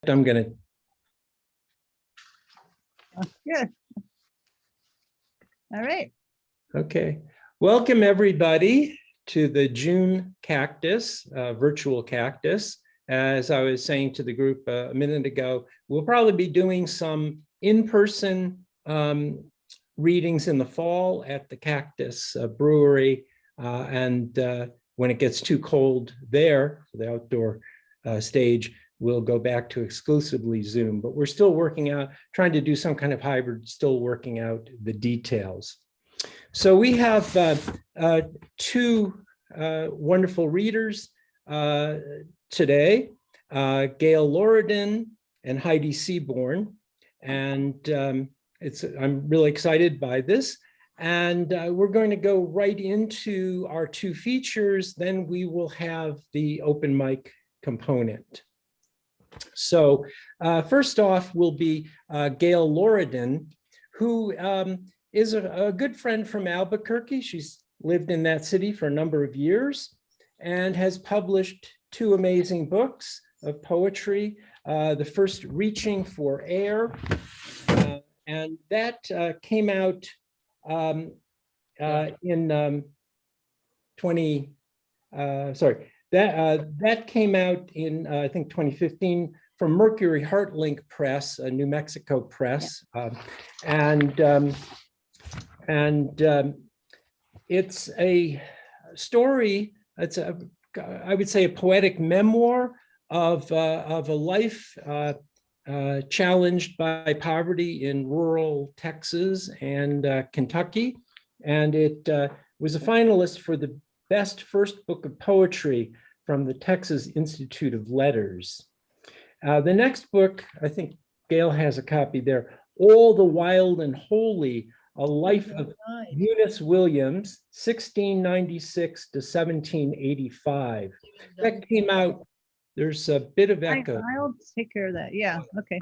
I'm going to. Good. All right. Okay. Welcome, everybody, to the June KAKTUS, virtual KAKTUS. As I was saying to the group a minute ago, we'll probably be doing some in-person readings in the fall at the KAKTUS brewery. And when it gets too cold there for the outdoor stage, we'll go back to exclusively Zoom, but we're still working out, trying to do some kind of hybrid, still working out the details. So we have two wonderful readers today, Gayle Lauradunn and Heidi Seabourn. And I'm really excited by this. And we're going to go right into our two features, then we will have the open mic component. So first off will be Gayle Lauradunn, who is a good friend from Albuquerque. She's lived in that city for a number of years and has published two amazing books of poetry. The first, Reaching for Air, and that came out in that came out in, I think, 2015 from Mercury Heartlink Press, a New Mexico press. It's a story, I would say a poetic memoir of a life challenged by poverty in rural Texas and Kentucky. And it was a finalist for the Best First Book of Poetry from the Texas Institute of Letters. The next book, I think Gayle has a copy there, All the Wild and Holy, A Life of Eunice Williams, 1696 to 1785. That came out, there's a bit of echo. I'll take care of that. Yeah, okay.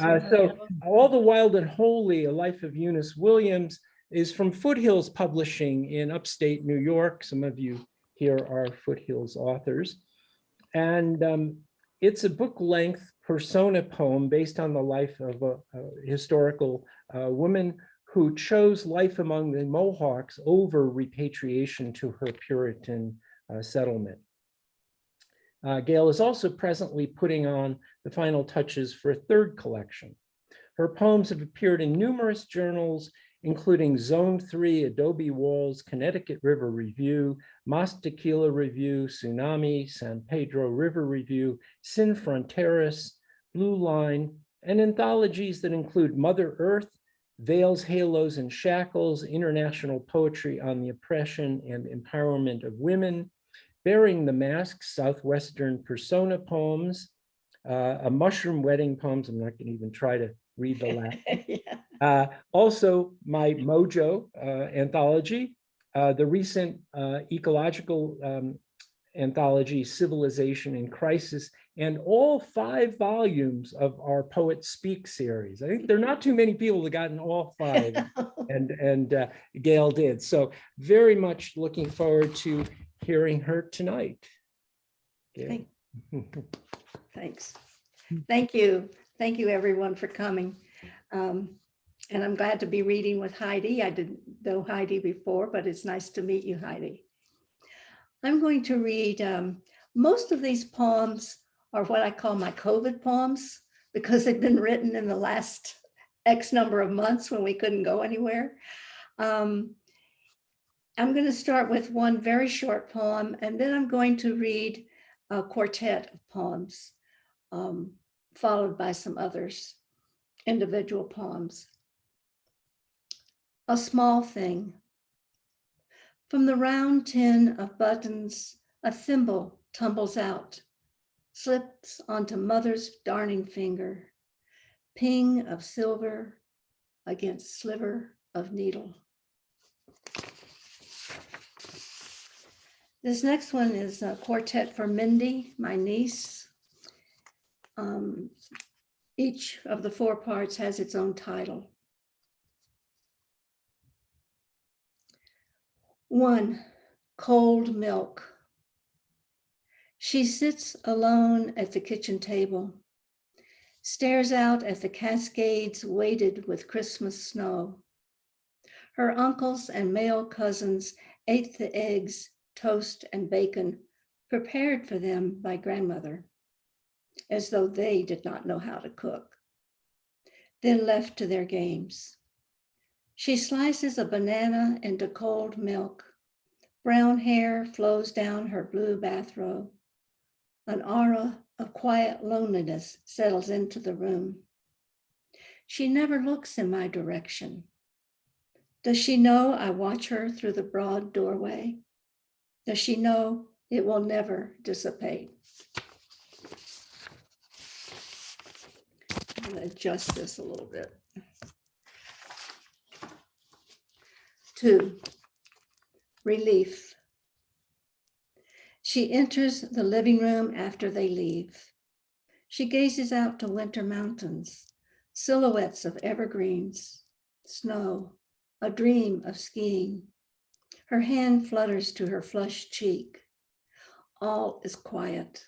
So All the Wild and Holy, A Life of Eunice Williams is from Foothills Publishing in upstate New York. Some of you here are Foothills authors. And it's a book-length persona poem based on the life of a historical woman who chose life among the Mohawks over repatriation to her Puritan settlement. Gayle is also presently putting on the final touches for a third collection. Her poems have appeared in numerous journals, including Zone 3, Adobe Walls, Connecticut River Review, Mas Tequila Review, Tsunami, San Pedro River Review, Sin Fronteras, Blue Line, and anthologies that include Mother Earth, Veils, Halos, and Shackles, International Poetry on the Oppression and Empowerment of Women, Bearing the Mask, Southwestern Persona Poems, a Mushroom Wedding Poems. I'm not going to even try to read the last. Yeah. Also, my Mojo anthology, the recent ecological anthology, Civilization in Crisis, and all 5 volumes of our Poet Speak series. I think there are not too many people that gotten all 5, and Gayle did. So very much looking forward to hearing her tonight. Thanks. Thank you. Thank you, everyone, for coming. And I'm glad to be reading with Heidi. I didn't know Heidi before, but it's nice to meet you, Heidi. I'm going to read, most of these poems are what I call my COVID poems, because they've been written in the last X number of months when we couldn't go anywhere. I'm going to start with one very short poem, and then I'm going to read a quartet of poems, followed by some others, individual poems. A small thing. From the round tin of buttons, a thimble tumbles out, slips onto mother's darning finger, ping of silver against sliver of needle. This next one is a quartet for Mindy, my niece. Each of the 4 parts has its own title. 1, cold milk. She sits alone at the kitchen table, stares out at the Cascades weighted with Christmas snow. Her uncles and male cousins ate the eggs, toast, and bacon prepared for them by grandmother, as though they did not know how to cook, then left to their games. She slices a banana into cold milk. Brown hair flows down her blue bathrobe. An aura of quiet loneliness settles into the room. She never looks in my direction. Does she know I watch her through the broad doorway? Does she know it will never dissipate? I'm going to adjust this a little bit. 2, relief. She enters the living room after they leave. She gazes out to winter mountains, silhouettes of evergreens, snow, a dream of skiing. Her hand flutters to her flushed cheek. All is quiet,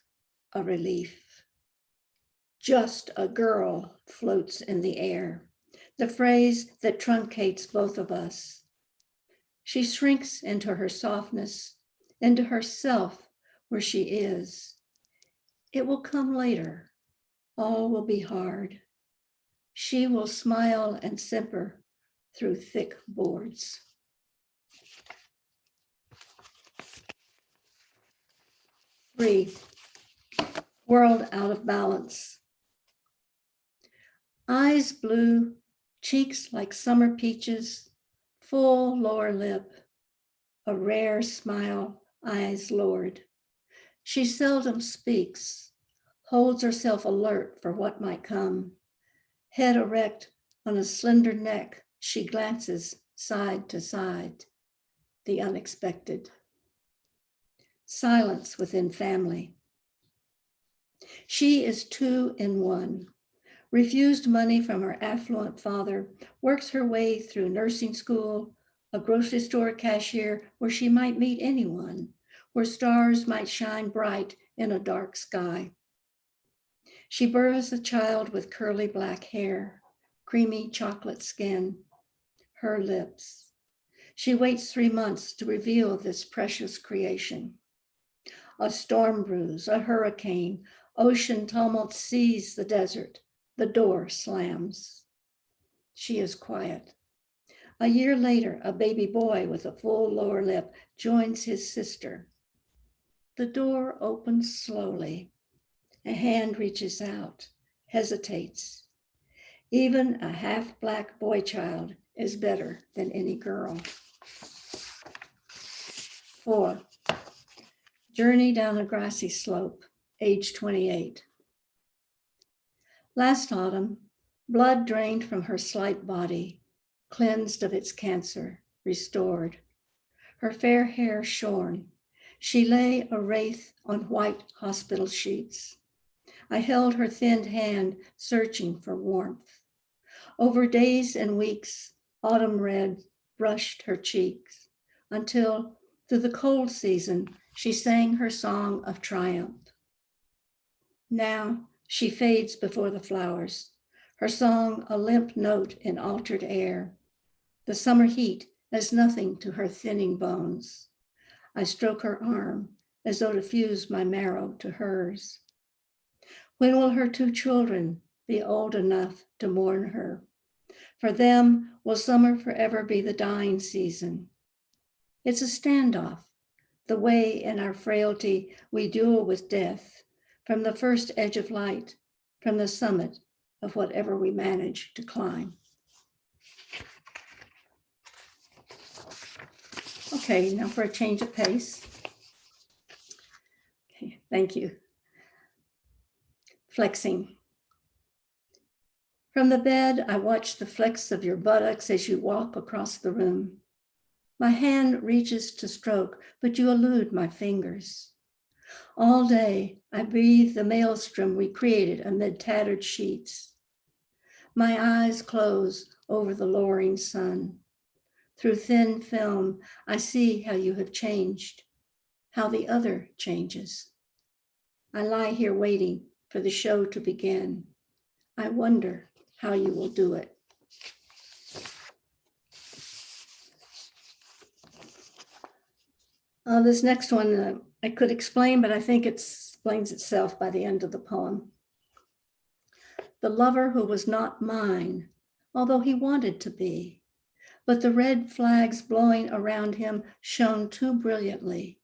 a relief. Just a girl floats in the air, the phrase that truncates both of us. She shrinks into her softness, into herself where she is. It will come later. All will be hard. She will smile and simper through thick boards. Three, world out of balance. Eyes blue, cheeks like summer peaches, full lower lip, a rare smile, eyes lowered. She seldom speaks, holds herself alert for what might come. Head erect on a slender neck, she glances side to side, the unexpected. Silence within family. She is 2 in 1. Refused money from her affluent father, works her way through nursing school, a grocery store cashier where she might meet anyone, where stars might shine bright in a dark sky. She births a child with curly black hair, creamy chocolate skin, her lips. She waits 3 months to reveal this precious creation. A storm brews, a hurricane, ocean tumult sees the desert. The door slams. She is quiet. A year later, a baby boy with a full lower lip joins his sister. The door opens slowly. A hand reaches out, hesitates. Even a half-black boy child is better than any girl. 4, journey down a grassy slope, age 28. Last autumn, blood drained from her slight body, cleansed of its cancer, restored. Her fair hair shorn, she lay a wraith on white hospital sheets. I held her thinned hand, searching for warmth. Over days and weeks, autumn red brushed her cheeks, until through the cold season, she sang her song of triumph. Now she fades before the flowers, her song a limp note in altered air. The summer heat as nothing to her thinning bones. I stroke her arm as though to fuse my marrow to hers. When will her 2 children be old enough to mourn her? For them, will summer forever be the dying season? It's a standoff, the way in our frailty we duel with death, from the first edge of light, from the summit of whatever we manage to climb. Okay, now for a change of pace. Okay, thank you. Flexing. From the bed, I watch the flex of your buttocks as you walk across the room. My hand reaches to stroke, but you elude my fingers. All day, I breathe the maelstrom we created amid tattered sheets. My eyes close over the lowering sun. Through thin film, I see how you have changed, how the other changes. I lie here waiting for the show to begin. I wonder how you will do it. This next one I could explain, but I think it explains itself by the end of the poem. The lover who was not mine, although he wanted to be, but the red flags blowing around him shone too brilliantly.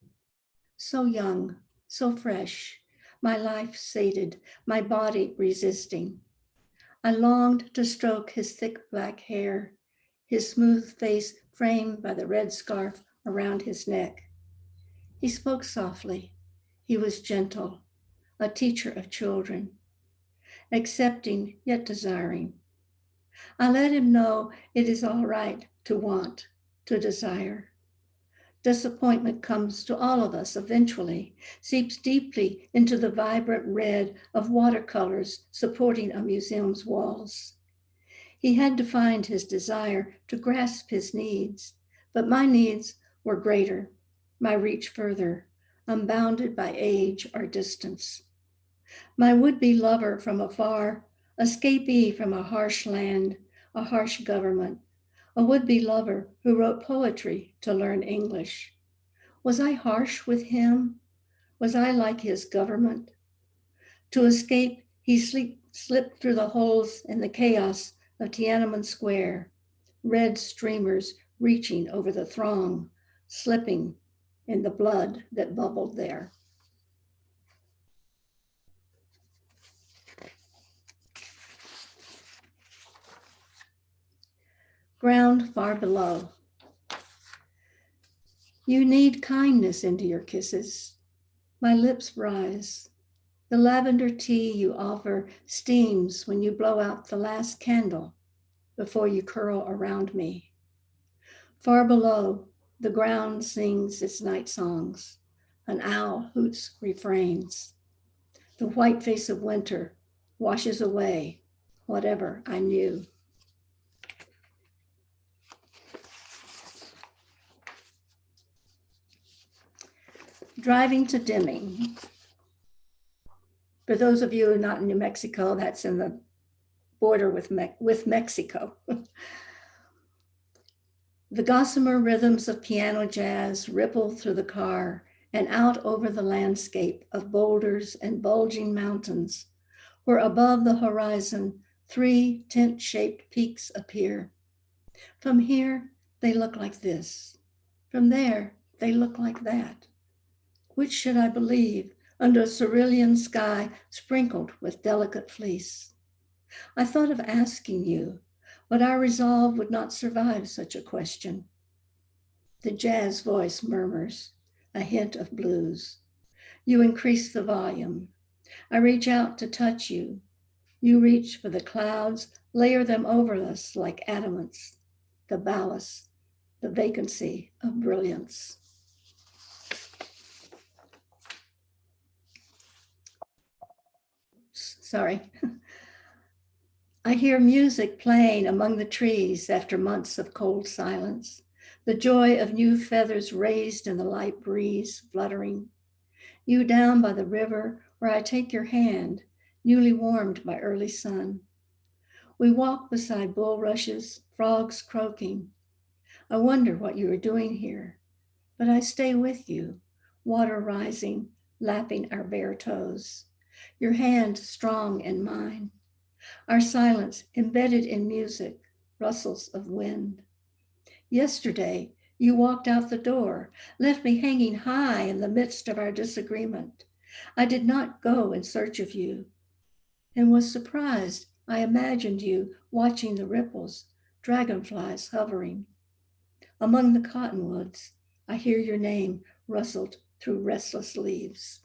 So young, so fresh, my life sated, my body resisting. I longed to stroke his thick black hair, his smooth face framed by the red scarf around his neck. He spoke softly. He was gentle, a teacher of children, accepting yet desiring. I let him know it is all right to want, to desire. Disappointment comes to all of us eventually, seeps deeply into the vibrant red of watercolors supporting a museum's walls. He had to find his desire to grasp his needs, but my needs were greater, my reach further, unbounded by age or distance. My would-be lover from afar, escapee from a harsh land, a harsh government, a would-be lover who wrote poetry to learn English. Was I harsh with him? Was I like his government? To escape, he slipped through the holes in the chaos of Tiananmen Square, red streamers reaching over the throng, slipping in the blood that bubbled there. Ground far below. You need kindness into your kisses. My lips rise. The lavender tea you offer steams when you blow out the last candle before you curl around me. Far below, the ground sings its night songs. An owl hoots refrains. The white face of winter washes away whatever I knew. Driving to Deming. For those of you who are not in New Mexico, that's in the border with Mexico. The gossamer rhythms of piano jazz ripple through the car and out over the landscape of boulders and bulging mountains, where above the horizon, 3 tent-shaped peaks appear. From here, they look like this. From there, they look like that. Which should I believe under a cerulean sky sprinkled with delicate fleece? I thought of asking you, but I resolved would not survive such a question. The jazz voice murmurs, a hint of blues. You increase the volume. I reach out to touch you. You reach for the clouds, layer them over us like adamants, the ballast, the vacancy of brilliance. Sorry. I hear music playing among the trees after months of cold silence, the joy of new feathers raised in the light breeze fluttering. You down by the river where I take your hand, newly warmed by early sun. We walk beside bulrushes, frogs croaking. I wonder what you are doing here, but I stay with you, water rising, lapping our bare toes. Your hand strong in mine. Our silence embedded in music, rustles of wind. Yesterday, you walked out the door, left me hanging high in the midst of our disagreement. I did not go in search of you and was surprised. I imagined you watching the ripples, dragonflies hovering. Among the cottonwoods, I hear your name rustled through restless leaves.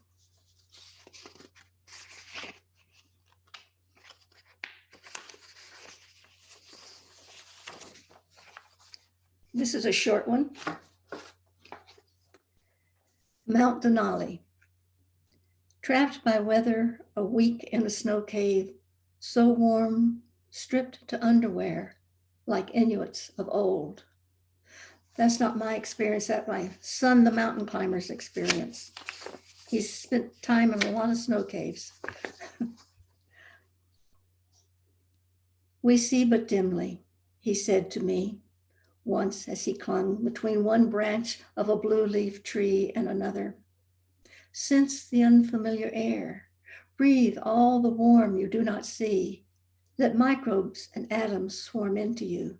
This is a short one. Mount Denali. Trapped by weather, a week in a snow cave, so warm, stripped to underwear, like Inuits of old. That's not my experience, that's my son, the mountain climber's experience. He's spent time in a lot of snow caves. We see but dimly, he said to me once as he clung between one branch of a blue leaf tree and another. Sense the unfamiliar air. Breathe all the warmth you do not see. Let microbes and atoms swarm into you.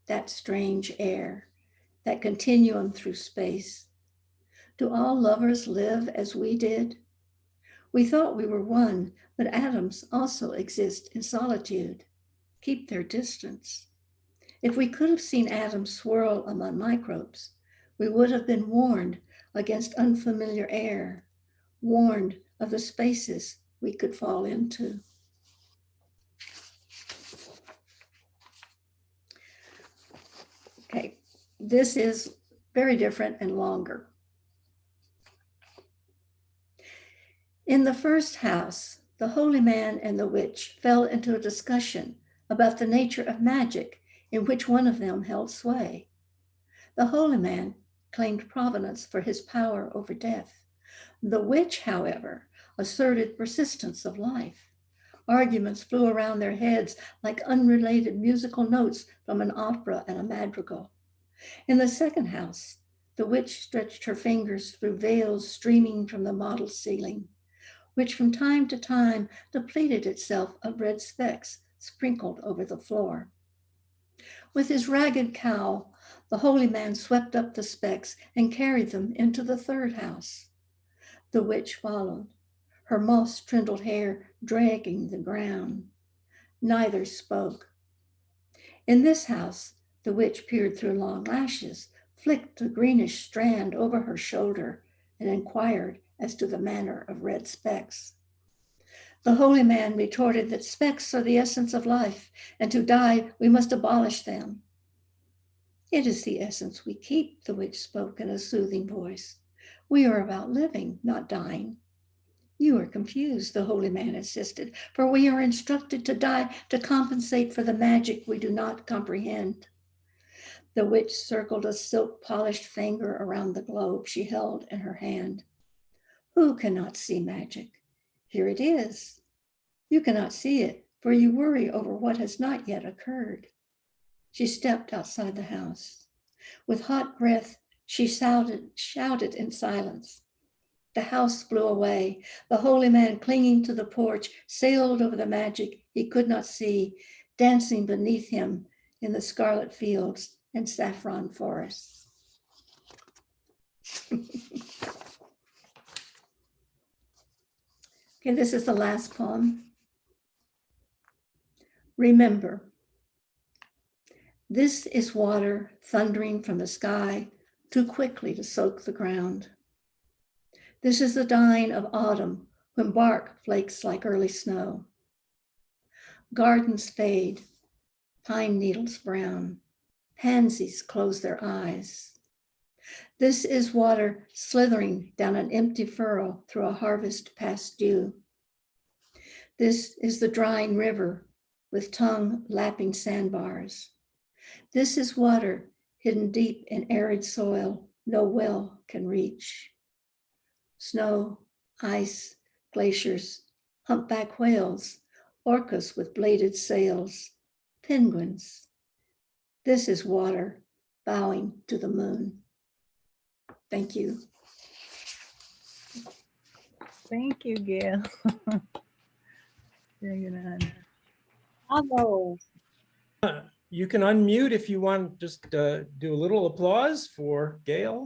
That strange air, that continuum through space. Do all lovers live as we did? We thought we were one, but atoms also exist in solitude. Keep their distance. If we could have seen atoms swirl among microbes, we would have been warned against unfamiliar air, warned of the spaces we could fall into. Okay, this is very different and longer. In the first house, the holy man and the witch fell into a discussion about the nature of magic in which one of them held sway. The holy man claimed provenance for his power over death. The witch, however, asserted persistence of life. Arguments flew around their heads like unrelated musical notes from an opera and a madrigal. In the second house, the witch stretched her fingers through veils streaming from the mottled ceiling, which from time to time depleted itself of red specks sprinkled over the floor. With his ragged cowl, the holy man swept up the specks and carried them into the third house. The witch followed, her moss-trindled hair dragging the ground. Neither spoke. In this house, the witch peered through long lashes, flicked a greenish strand over her shoulder, and inquired as to the manner of red specks. The holy man retorted that specks are the essence of life, and to die we must abolish them. It is the essence we keep, the witch spoke in a soothing voice. We are about living, not dying. You are confused, the holy man insisted, for we are instructed to die to compensate for the magic we do not comprehend. The witch circled a silk-polished finger around the globe she held in her hand. Who cannot see magic? Here it is. You cannot see it, for you worry over what has not yet occurred. She stepped outside the house. With hot breath, she shouted in silence. The house flew away. The holy man, clinging to the porch, sailed over the magic he could not see, dancing beneath him in the scarlet fields and saffron forests. Okay, this is the last poem. Remember, this is water thundering from the sky too quickly to soak the ground. This is the dying of autumn when bark flakes like early snow. Gardens fade, pine needles brown, pansies close their eyes. This is water slithering down an empty furrow through a harvest past due. This is the drying river with tongue lapping sandbars. This is water hidden deep in arid soil no well can reach. Snow, ice, glaciers, humpback whales, orcas with bladed sails, penguins. This is water bowing to the moon. Thank you. Thank you, Gayle. Very good. Bravo. You can unmute if you want, just do a little applause for Gayle.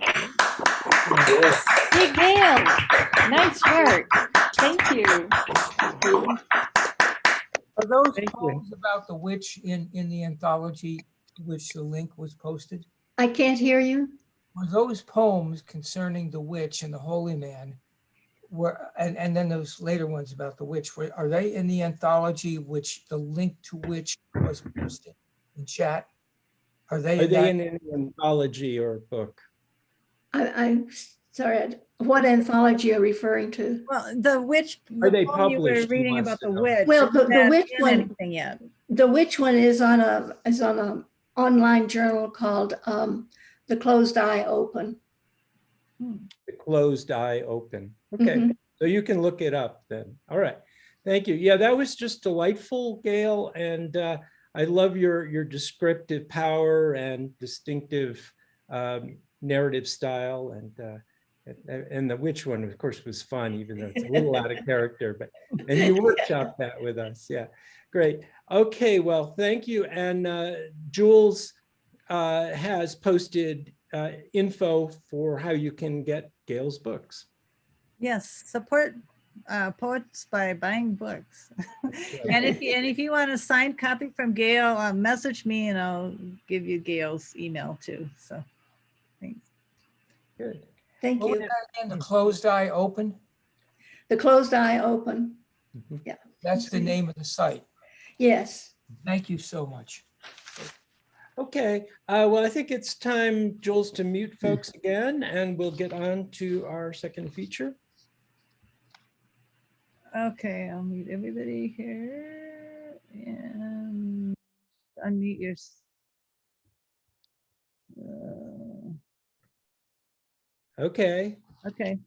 Hey, Gayle. Nice work. Thank you. Are those Thank you. poems about the witch in the anthology to which the link was posted? I can't hear you. Were those poems concerning the witch and the holy man, and then those later ones about the witch, are they in the anthology which the link to which was posted in chat? Are they in an anthology or book? I'm sorry, what anthology are you referring to? Well, the witch, Are the they poem you were published, he reading wants about to the know? witch. Well, the is that witch in one- anything yet? The witch one is on a online journal called The Closed Eye Open. The Closed Eye Open. Okay, Mhm. so you can look it up then. All right. Thank you. Yeah, that was just delightful, Gayle, and I love your descriptive power and distinctive narrative style, and the witch one, of course, was fun, even though it's a little out of character. But and you workshopped that with us. Yeah, great. Okay, well, thank you. And Jules has posted info for how you can get Gayle's books. Yes, support poets by buying books. And if you want a signed copy from Gayle, message me and I'll give you Gayle's email too. So thanks. Good. Thank What was you. that again? The Closed Eye Open? The Closed Eye Open. Mhm. Yeah. That's the name of the site. Yes. Thank you so much. Okay, well, I think it's time, Jules, to mute folks again, and we'll get on to our second feature. Okay, I'll mute everybody here and unmute your. Okay. Okay.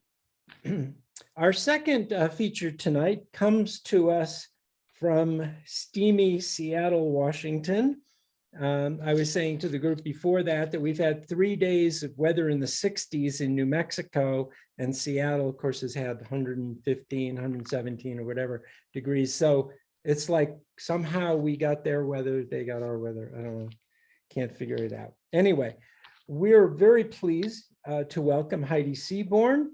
Our second feature tonight comes to us from steamy Seattle, Washington. I was saying to the group before that we've had 3 days of weather in the 60s in New Mexico, and Seattle, of course, has had 115, 117 or whatever degrees. So it's like somehow we got their weather, they got our weather. I don't know, can't figure it out. Anyway, we're very pleased to welcome Heidi Seabourn,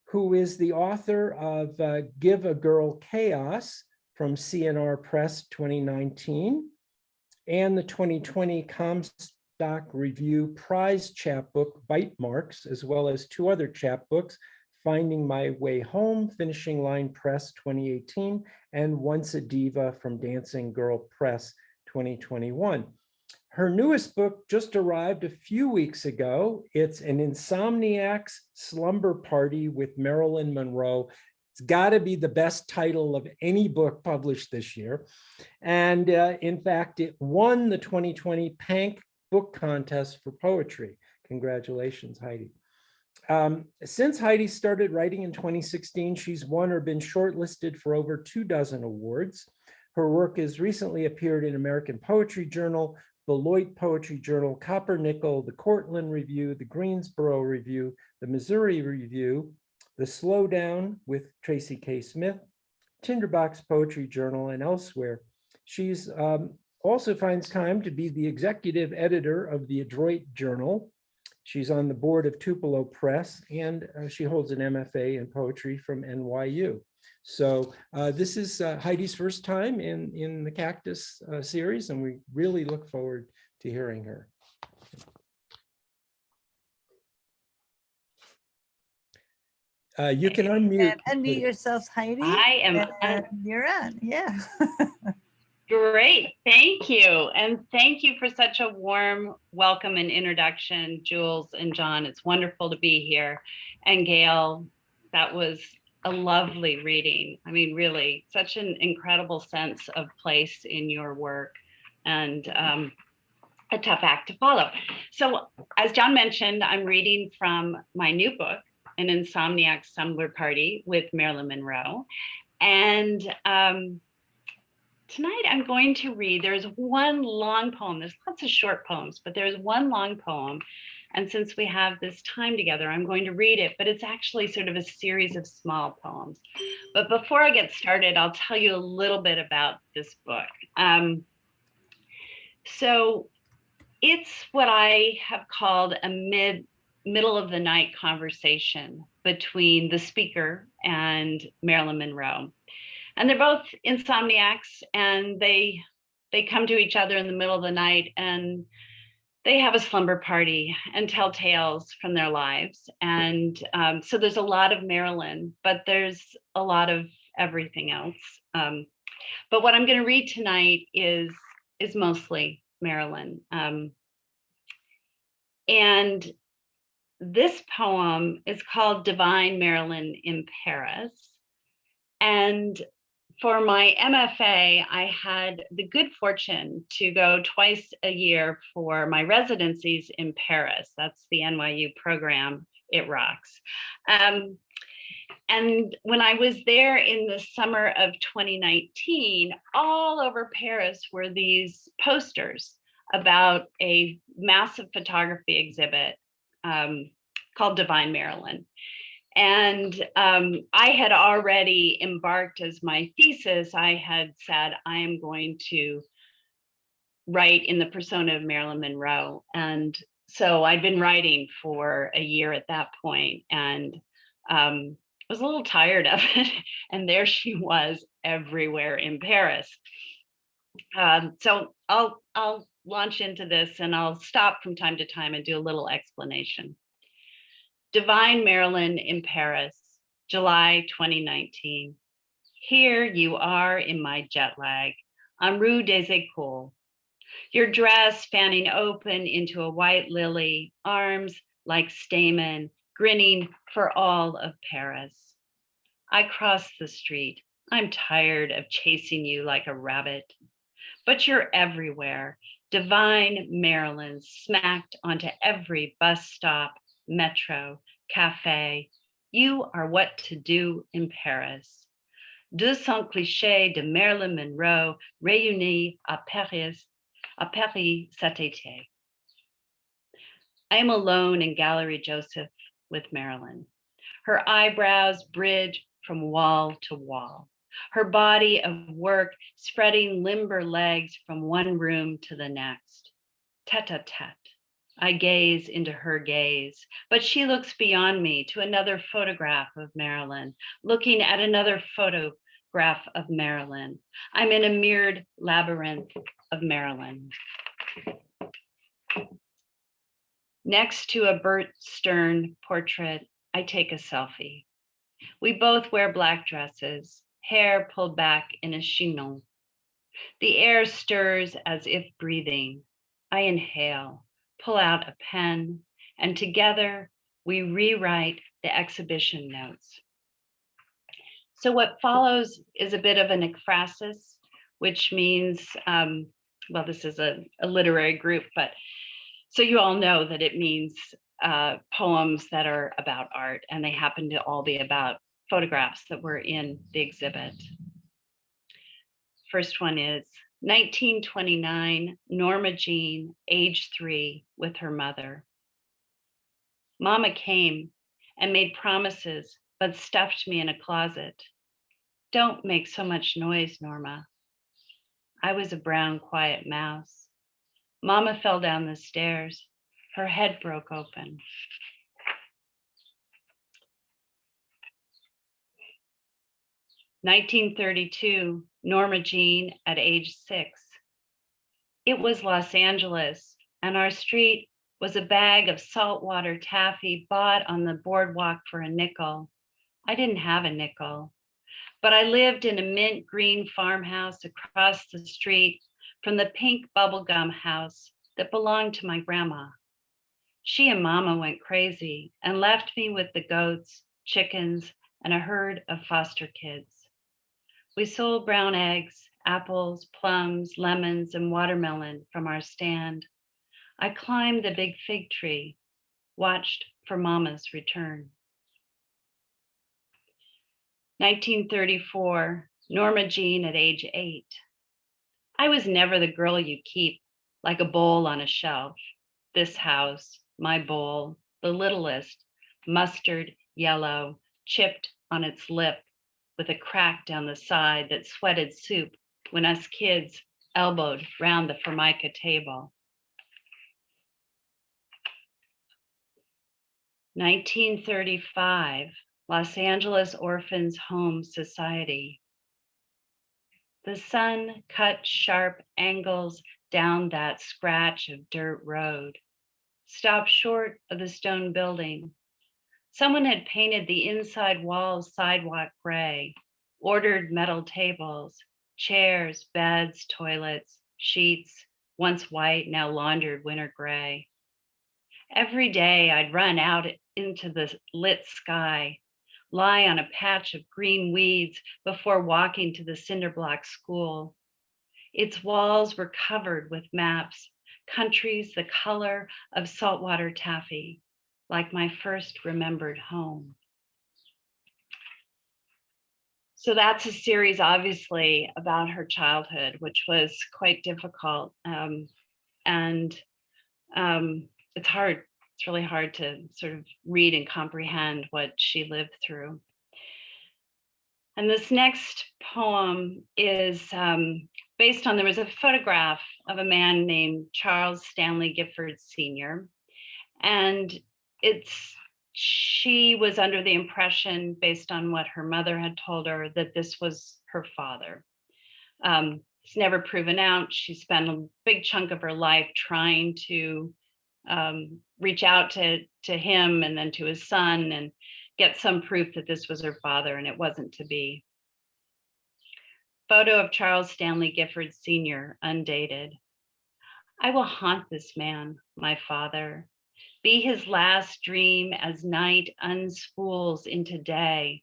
who is the author of Give a Girl Chaos from CNR Press 2019 and the 2020 Comstock Review Prize chapbook Bite Marks, as well as 2 other chapbooks, Finding My Way Home, Finishing Line Press 2018, and Once a Diva from Dancing Girl Press 2021. Her newest book just arrived a few weeks ago. It's An Insomniac's Slumber Party with Marilyn Monroe. It's got to be the best title of any book published this year. And in fact, it won the 2020 Pank Book Contest for Poetry. Congratulations, Heidi. Since Heidi started writing in 2016, she's won or been shortlisted for over 24 awards. Her work has recently appeared in American Poetry Journal, Beloit Poetry Journal, Coppernickel, the Cortland Review, the Greensboro Review, the Missouri Review, the Slowdown with Tracy K. Smith, Tinderbox Poetry Journal, and elsewhere. She's also finds time to be the executive editor of the Adroit Journal. She's on the board of Tupelo Press, and she holds an MFA in poetry from NYU. So this is Heidi's first time in the KAKTUS series, and we really look forward to hearing her. You can unmute. And unmute yourselves, Heidi. I am and you're on. Yeah. great. Thank you. And thank you for such a warm welcome and introduction, Jules and John. It's wonderful to be here. And Gayle, that was a lovely reading. I mean, really, such an incredible sense of place in your work, and a tough act to follow. So as John mentioned, I'm reading from my new book, An Insomniac's Slumber Party with Marilyn Monroe. And tonight I'm going to read, there's one long poem, there's lots of short poems, but there's one long poem. And since we have this time together, I'm going to read it, but it's actually sort of a series of small poems. But before I get started, I'll tell you a little bit about this book. So it's what I have called a middle of the night conversation between the speaker and Marilyn Monroe. And they're both insomniacs, and they come to each other in the middle of the night, and they have a slumber party and tell tales from their lives. And so there's a lot of Marilyn, but there's a lot of everything else. But what I'm going to read tonight is mostly Marilyn. And this poem is called Divine Marilyn in Paris. And for my MFA, I had the good fortune to go twice a year for my residencies in Paris. That's the NYU program. It rocks. And when I was there in the summer of 2019, all over Paris were these posters about a massive photography exhibit called Divine Maryland. And I had already embarked as my thesis. I had said, I am going to write in the persona of Marilyn Monroe. And so I'd been writing for a year at that point, and was a little tired of it. And there she was everywhere in Paris. So I'll launch into this, and I'll stop from time to time and do a little explanation. Divine Maryland in Paris, July 2019. Here you are in my jet lag on Rue des Écoles. Your dress fanning open into a white lily, arms like stamen, grinning for all of Paris. I cross the street. I'm tired of chasing you like a rabbit, but you're everywhere. Divine Maryland smacked onto every bus stop, metro, cafe. You are what to do in Paris. 200 clichés de Marilyn Monroe réunis à Paris cet été. I am alone in Gallery Joseph with Marilyn. Her eyebrows bridge from wall to wall. Her body of work spreading limber legs from one room to the next. Tête-à-tête. I gaze into her gaze, but she looks beyond me to another photograph of Marilyn, looking at another photograph of Marilyn. I'm in a mirrored labyrinth of Marilyn. Next to a Bert Stern portrait, I take a selfie. We both wear black dresses, hair pulled back in a chignon. The air stirs as if breathing. I inhale, pull out a pen, and together we rewrite the exhibition notes. So what follows is a bit of an ekphrasis, which means, well, this is a literary group, but so you all know that it means poems that are about art, and they happen to all be about photographs that were in the exhibit. First one is 1929, Norma Jean, age 3, with her mother. Mama came and made promises, but stuffed me in a closet. Don't make so much noise, Norma. I was a brown, quiet mouse. Mama fell down the stairs. Her head broke open. (1932) Norma Jean at age 6. It was Los Angeles, and our street was a bag of saltwater taffy bought on the boardwalk for a nickel. I didn't have a nickel, but I lived in a mint green farmhouse across the street from the pink bubblegum house that belonged to my grandma. She and Mama went crazy and left me with the goats, chickens, and a herd of foster kids. We sold brown eggs, apples, plums, lemons, and watermelon from our stand. I climbed the big fig tree, watched for Mama's return. 1934, Norma Jean at age 8. I was never the girl you keep like a bowl on a shelf. This house, my bowl, the littlest, mustard yellow, chipped on its lip with a crack down the side that sweated soup when us kids elbowed round the Formica table. 1935, Los Angeles Orphans Home Society. The sun cut sharp angles down that scratch of dirt road, stopped short of the stone building. Someone had painted the inside walls sidewalk gray, ordered metal tables, chairs, beds, toilets, sheets, once white, now laundered winter gray. Every day I'd run out into the lit sky, lie on a patch of green weeds before walking to the cinder block school. Its walls were covered with maps, countries the color of saltwater taffy, like my first remembered home. So that's a series, obviously, about her childhood, which was quite difficult. And it's hard. It's really hard to sort of read and comprehend what she lived through. And this next poem is based on, there was a photograph of a man named Charles Stanley Gifford Sr. And she was under the impression, based on what her mother had told her, that this was her father. It's never proven out. She spent a big chunk of her life trying to reach out to him and then to his son and get some proof that this was her father, and it wasn't to be. Photo of Charles Stanley Gifford Sr., undated. I will haunt this man, my father, be his last dream as night unspools into day.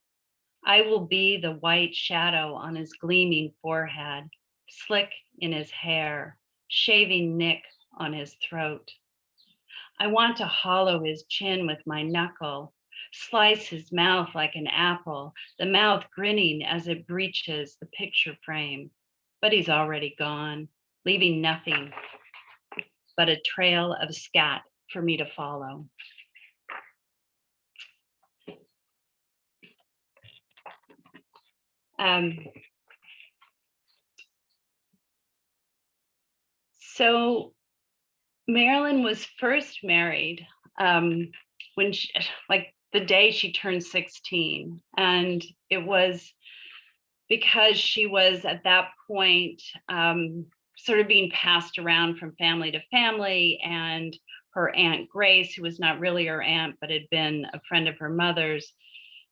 I will be the white shadow on his gleaming forehead, slick in his hair, shaving nick on his throat. I want to hollow his chin with my knuckle, slice his mouth like an apple, the mouth grinning as it breaches the picture frame. But he's already gone, leaving nothing but a trail of scat for me to follow. So Marilyn was first married when she, like the day she turned 16. And it was because she was at that point sort of being passed around from family to family, and her Aunt Grace, who was not really her aunt, but had been a friend of her mother's,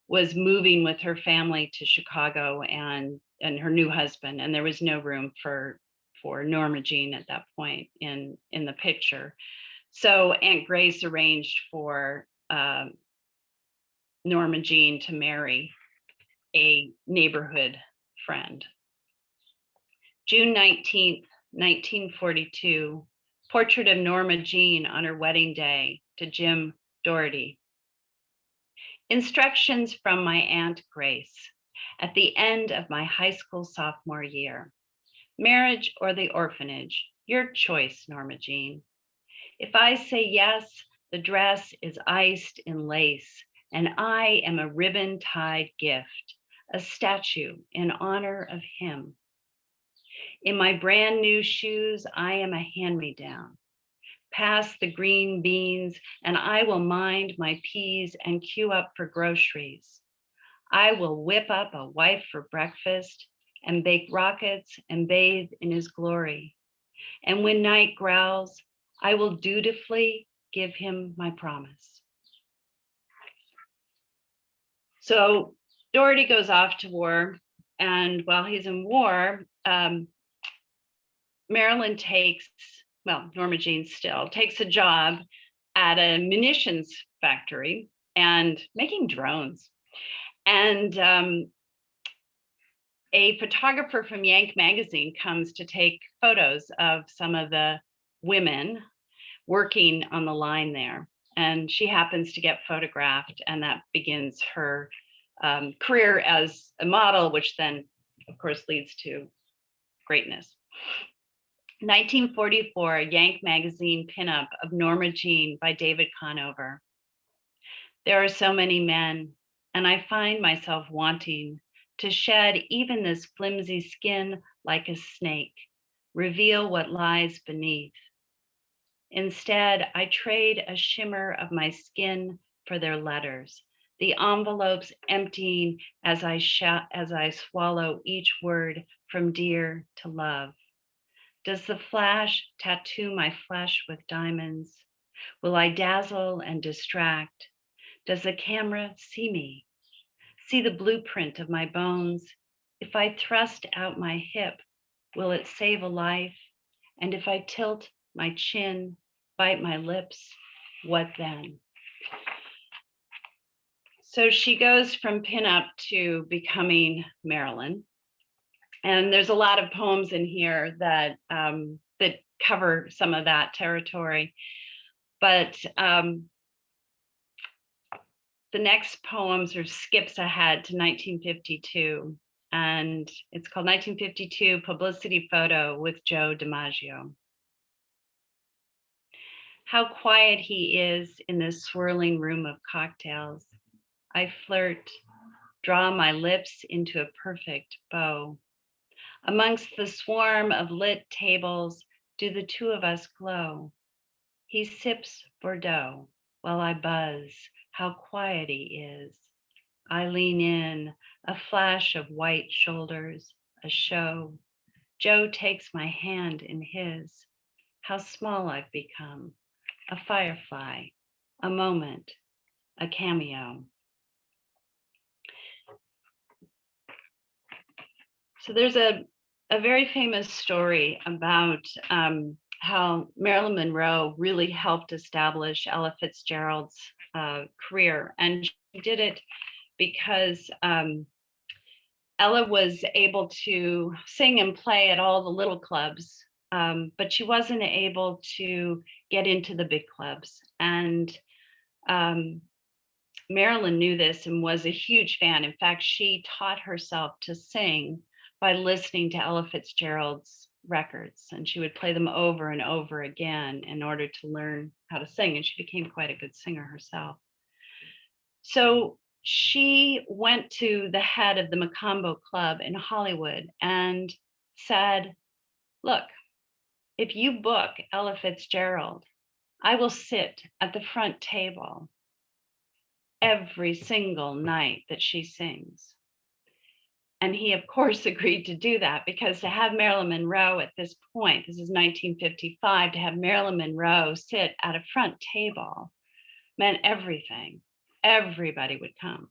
was moving with her family to Chicago and her new husband. And there was no room for Norma Jean at that point in the picture. So Aunt Grace arranged for Norma Jean to marry a neighborhood friend. June 19th, 1942, portrait of Norma Jean on her wedding day to Jim Doherty. Instructions from my Aunt Grace at the end of my high school sophomore year. Marriage or the orphanage, your choice, Norma Jean. If I say yes, the dress is iced in lace, and I am a ribbon-tied gift, a statue in honor of him. In my brand new shoes, I am a hand-me-down. Pass the green beans, and I will mind my peas and queue up for groceries. I will whip up a wife for breakfast and bake rockets and bathe in his glory. And when night growls, I will dutifully give him my promise. So Doherty goes off to war, and while he's in war, Marilyn Norma Jean still takes a job at a munitions factory and making drones. And a photographer from Yank magazine comes to take photos of some of the women working on the line there. And she happens to get photographed, and that begins her career as a model, which then, of course, leads to greatness. 1944, Yank magazine pinup of Norma Jean by David Conover. There are so many men, and I find myself wanting to shed even this flimsy skin like a snake, reveal what lies beneath. Instead, I trade a shimmer of my skin for their letters, the envelopes emptying as I swallow each word from dear to love. Does the flash tattoo my flesh with diamonds? Will I dazzle and distract? Does the camera see me? See the blueprint of my bones? If I thrust out my hip, will it save a life? And if I tilt my chin, bite my lips, what then? So she goes from pinup to becoming Marilyn. And there's a lot of poems in here that that cover some of that territory. But the next poem sort of skips ahead to 1952. And it's called 1952 Publicity Photo with Joe DiMaggio. How quiet he is in this swirling room of cocktails. I flirt, draw my lips into a perfect bow. Amongst the swarm of lit tables, do the two of us glow? He sips Bordeaux while I buzz. How quiet he is. I lean in, a flash of white shoulders, a show. Joe takes my hand in his. How small I've become. A firefly, a moment, a cameo. So there's a very famous story about how Marilyn Monroe really helped establish Ella Fitzgerald's career. And she did it because Ella was able to sing and play at all the little clubs, but she wasn't able to get into the big clubs. And Marilyn knew this and was a huge fan. In fact, she taught herself to sing by listening to Ella Fitzgerald's records, and she would play them over and over again in order to learn how to sing, and she became quite a good singer herself. So she went to the head of the Macombo Club in Hollywood and said, look, if you book Ella Fitzgerald, I will sit at the front table every single night that she sings. And he, of course, agreed to do that, because to have Marilyn Monroe at this point, this is 1955, to have Marilyn Monroe sit at a front table meant everything. Everybody would come.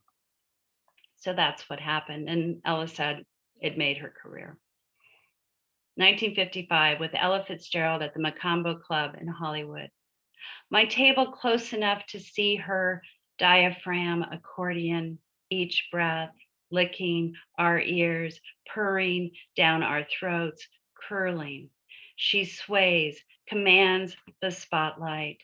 So that's what happened. And Ella said it made her career. 1955, with Ella Fitzgerald at the Macombo Club in Hollywood. My table close enough to see her diaphragm accordion, each breath, licking our ears, purring down our throats, curling. She sways, commands the spotlight.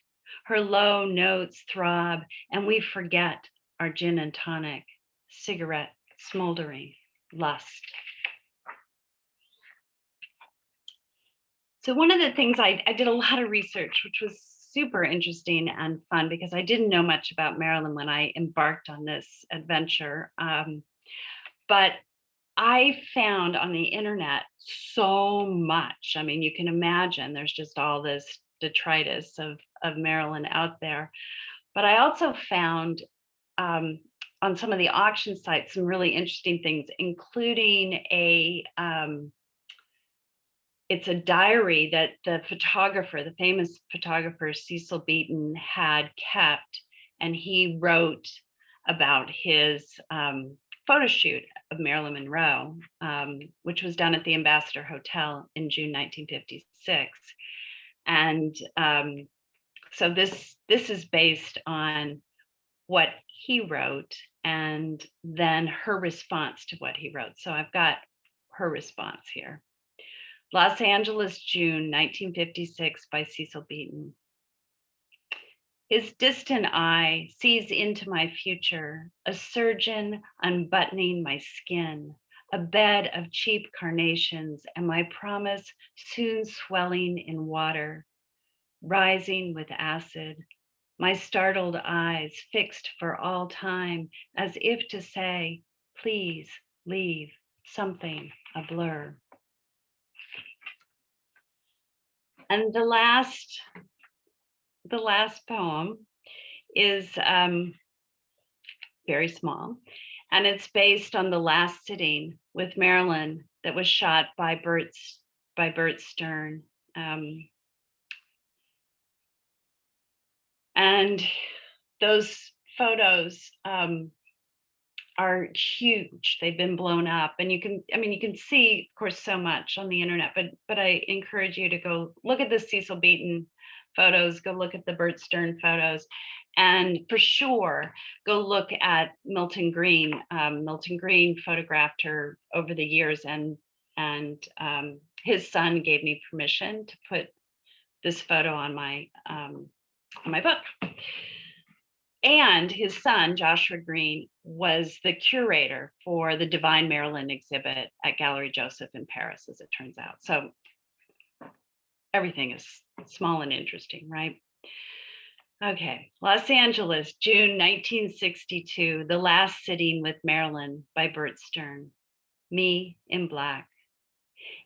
Her low notes throb, and we forget our gin and tonic, cigarette smoldering, lust. So one of the things I did a lot of research, which was super interesting and fun, because I didn't know much about Marilyn when I embarked on this adventure. But I found on the internet so much. I mean, you can imagine there's just all this detritus of Marilyn out there. But I also found on some of the auction sites some really interesting things, including it's a diary that the photographer, the famous photographer Cecil Beaton, had kept, and he wrote about his photo shoot of Marilyn Monroe, which was done at the Ambassador Hotel in June 1956. And so this is based on what he wrote and then her response to what he wrote. So I've got her response here. Los Angeles, June 1956, by Cecil Beaton. His distant eye sees into my future, a surgeon unbuttoning my skin, a bed of cheap carnations, and my promise soon swelling in water, rising with acid, my startled eyes fixed for all time, as if to say, please leave something a blur. And the last poem is very small, and it's based on the last sitting with Marilyn that was shot by Bert Stern. And those photos are huge. They've been blown up, and you can see, of course, so much on the internet, but I encourage you to go look at the Cecil Beaton photos, go look at the Bert Stern photos, and for sure, go look at Milton Green. Milton Green photographed her over the years, and his son gave me permission to put this photo on my book. And his son, Joshua Green, was the curator for the Divine Maryland exhibit at Gallery Joseph in Paris, as it turns out. So everything is small and interesting, right? Okay, Los Angeles, June 1962, The Last Sitting with Marilyn by Bert Stern. Me in black.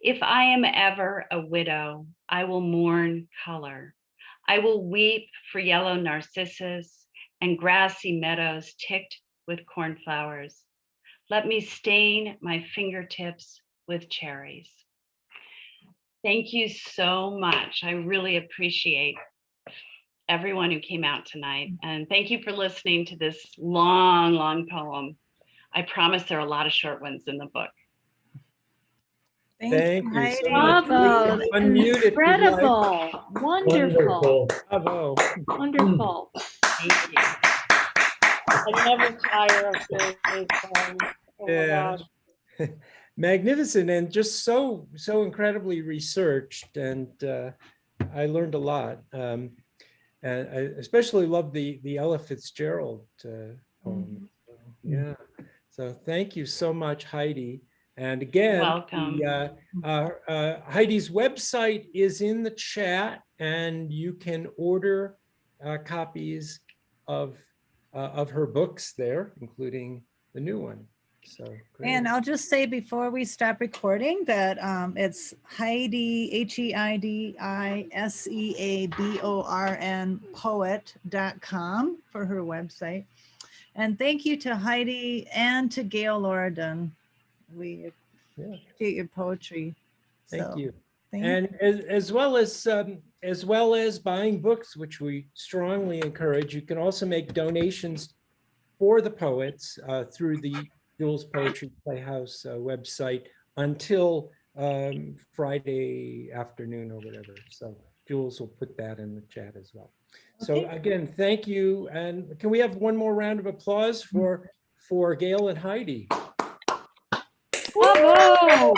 If I am ever a widow, I will mourn color. I will weep for yellow narcissus and grassy meadows ticked with cornflowers. Let me stain my fingertips with cherries. Thank you so much. I really appreciate everyone who came out tonight. And thank you for listening to this long, long poem. I promise there are a lot of short ones in the book. Thank you so Heidi. much. Bravo. Unmute if you'd like. Incredible. Wonderful. Bravo. Wonderful. Thank you. I never tire of hearing these poems. Oh my Yeah. gosh. Magnificent and just so incredibly researched, and I learned a lot. And I especially love the Ella Fitzgerald poem. Yeah. So thank you so much, Heidi. And again, Welcome. Heidi's website is in the chat, and you can order copies of her books there, including the new one. So great. And I'll just say before we stop recording that it's Heidi, HeidiSeaborn poet.com for her website. And thank you to Heidi and to Gayle Lauradunn. We Yeah. appreciate your poetry. Thank So, you. thank And as well as buying books, which we strongly encourage, you can also make donations for the poets through the Jules Poetry Playhouse website until Friday afternoon or whatever. So Jules will put that in the chat as well. So Okay. again, thank you. And can we have one more round of applause for Gayle and Heidi? Bravo.